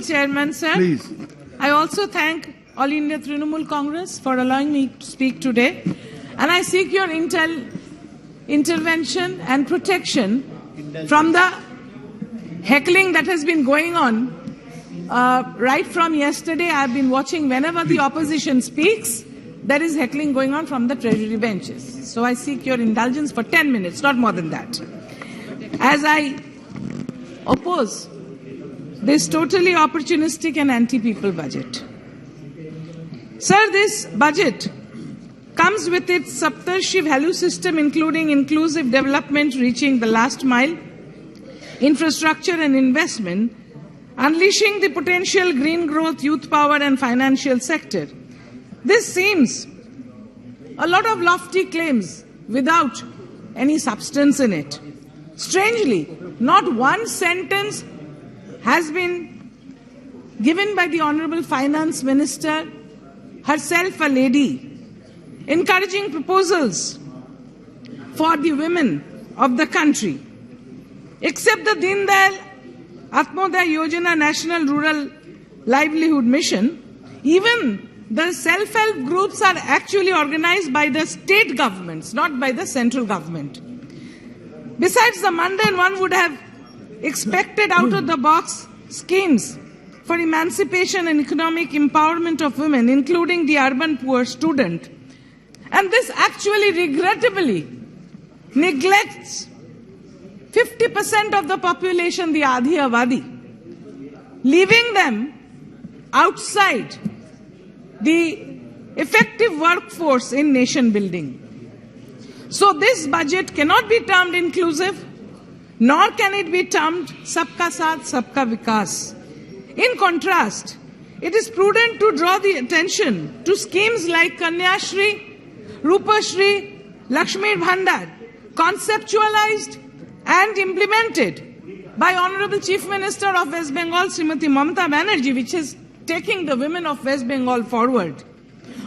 Chairman, sir. Please. I also thank All India Trinamool Congress for allowing me to speak today. And I seek your intervention and protection from the heckling that has been going on. Right from yesterday, I have been watching whenever the opposition speaks, there is heckling going on from the treasury benches. So I seek your indulgence for 10 minutes, not more than that. As I oppose this totally opportunistic and anti-people budget. Sir, this budget comes with its Saptarshi value system, including inclusive development, reaching the last mile, infrastructure and investment, unleashing the potential green growth, youth power and financial sector. This seems a lot of lofty claims without any substance in it. Strangely, not one sentence has been given by the Honorable Finance Minister, herself a lady, encouraging proposals for the women of the country. Except the Deen Dayal Atmodaya Yojana National Rural Livelihood Mission, even the self-help groups are actually organized by the state governments, not by the central government. Besides the mundane, one would have expected out-of-the-box schemes for emancipation and economic empowerment of women, including the urban poor student. And this actually regrettably neglects 50% of the population, the Adhi Avadi, leaving them outside the effective workforce in nation building. So this budget cannot be termed inclusive, nor can it be termed Sabka Saath, Sabka Vikas. In contrast, it is prudent to draw the attention to schemes like Kanyashri, Rupashri, Lakshmi Bhandar, conceptualized and implemented by Honorable Chief Minister of West Bengal, Srimati Mamata Banerjee, which is taking the women of West Bengal forward.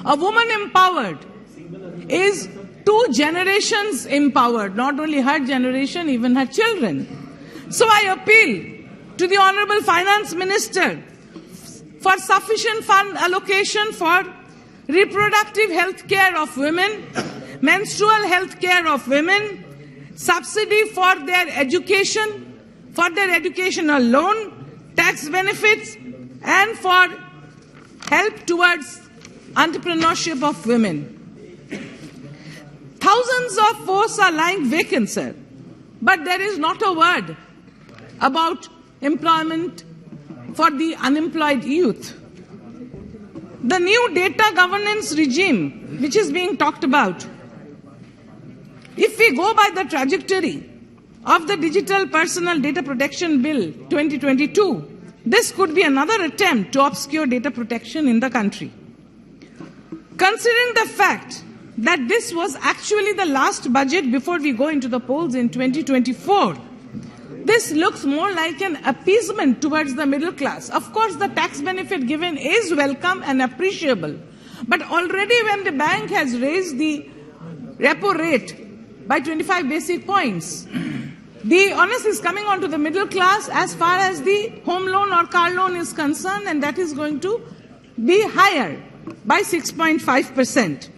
A woman empowered is 2 generations empowered, not only her generation, even her children. So I appeal to the Honorable Finance Minister for sufficient fund allocation for reproductive health care of women, menstrual health care of women, subsidy for their education, for their educational loan, tax benefits, and for help towards entrepreneurship of women. Thousands of posts are lying vacant, sir, but there is not a word about employment for the unemployed youth. The new data governance regime, which is being talked about, if we go by the trajectory of the Digital Personal Data Protection Bill 2022, this could be another attempt to obscure data protection in the country. Considering the fact that this was actually the last budget before we go into the polls in 2024, this looks more like an appeasement towards the middle class. Of course, the tax benefit given is welcome and appreciable. But already when the bank has raised the repo rate by 25 basic points, the onus is coming onto the middle class as far as the home loan or car loan is concerned, and that is going to be higher by 6.5%.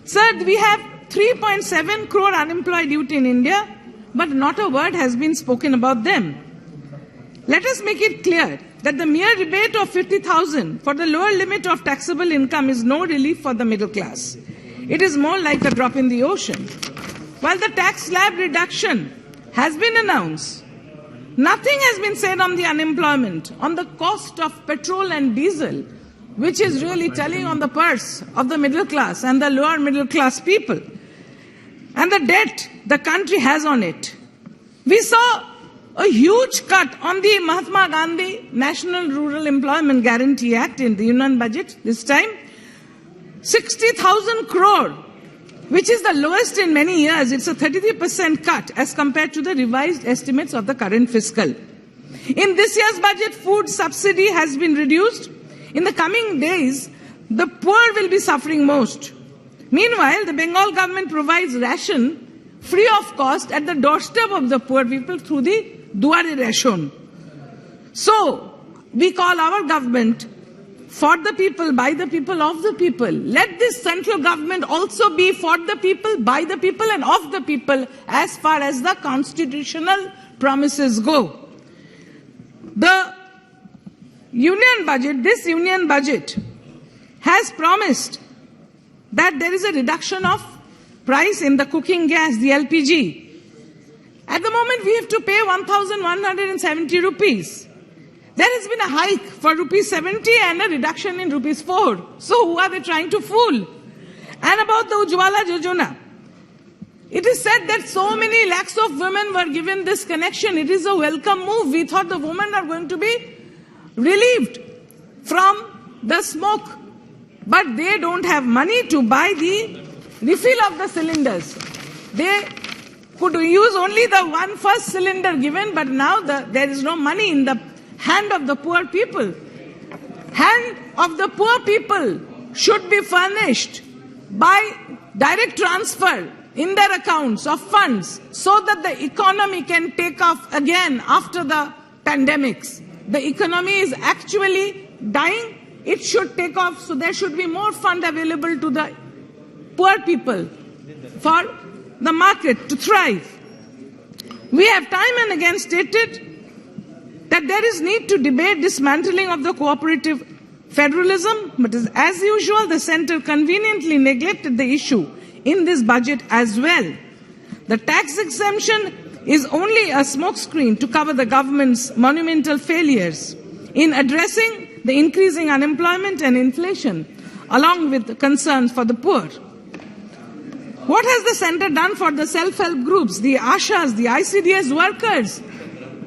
Sir, we have 3.7 crore unemployed youth in India, but not a word has been spoken about them. Let us make it clear that the mere rebate of 50,000 for the lower limit of taxable income is no relief for the middle class. It is more like a drop in the ocean. While the tax slab reduction has been announced, nothing has been said on the unemployment, on the cost of petrol and diesel, which is really telling on the purse of the middle class and the lower middle class people, and the debt the country has on it. We saw a huge cut on the Mahatma Gandhi National Rural Employment Guarantee Act in the Union budget this time. 60,000 crore, which is the lowest in many years. It's a 33% cut as compared to the revised estimates of the current fiscal. In this year's budget, food subsidy has been reduced. In the coming days, the poor will be suffering most. Meanwhile, the Bengal government provides ration free of cost at the doorstep of the poor people through the Duare Ration. So, we call our government for the people, by the people, of the people. Let this central government also be for the people, by the people and of the people as far as the constitutional promises go. The union budget, this union budget has promised that there is a reduction of price in the cooking gas, the LPG. At the moment, we have to pay 1,170 rupees. There has been a hike for rupees 70 and a reduction in rupees 4. So who are they trying to fool? And about the Ujjwala Yojana, it is said that so many lakhs of women were given this connection. It is a welcome move. We thought the women are going to be relieved from the smoke. But they don't have money to buy the refill of the cylinders. They could use only the one first cylinder given, but now there is no money in the hand of the poor people. Hand of the poor people should be furnished by direct transfer in their accounts of funds so that the economy can take off again after the pandemics. The economy is actually dying. It should take off, so there should be more fund available to the poor people for the market to thrive. We have time and again stated that there is need to debate dismantling of the cooperative federalism, but as usual, the centre conveniently neglected the issue in this budget as well. The tax exemption is only a smokescreen to cover the government's monumental failures in addressing the increasing unemployment and inflation, along with the concerns for the poor. What has the centre done for the self-help groups, the ASHAs, the ICDS workers?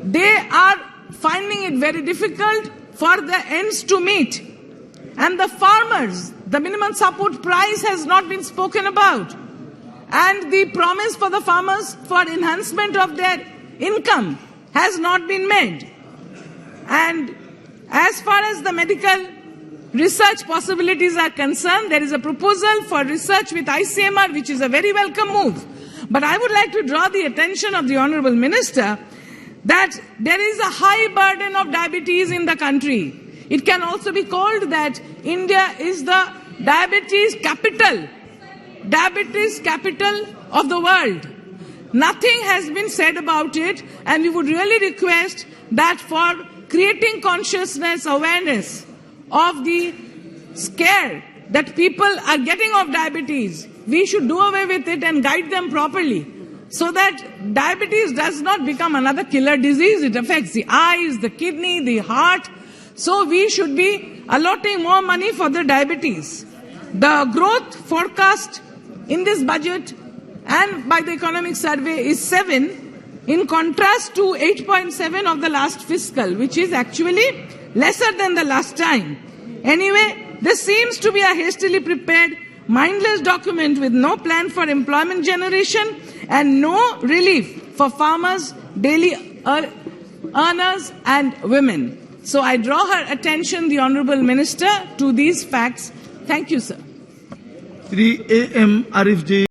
They are finding it very difficult for the ends to meet. And the farmers, the minimum support price has not been spoken about. And the promise for the farmers for enhancement of their income has not been made. And as far as the medical research possibilities are concerned, there is a proposal for research with ICMR, which is a very welcome move. But I would like to draw the attention of the Honourable Minister that there is a high burden of diabetes in the country. It can also be called that India is the diabetes capital of the world. Nothing has been said about it, and we would really request that for creating consciousness, awareness of the scare that people are getting of diabetes, we should do away with it and guide them properly so that diabetes does not become another killer disease. It affects the eyes, the kidney, the heart. So we should be allotting more money for the diabetes. The growth forecast in this budget and by the economic survey is 7, in contrast to 8.7 of the last fiscal, which is actually lesser than the last time. Anyway, this seems to be a hastily prepared, mindless document with no plan for employment generation and no relief for farmers, daily earners and women. So I draw her attention, the Honourable Minister, to these facts. Thank you, sir. Shri A.M. Arif ji.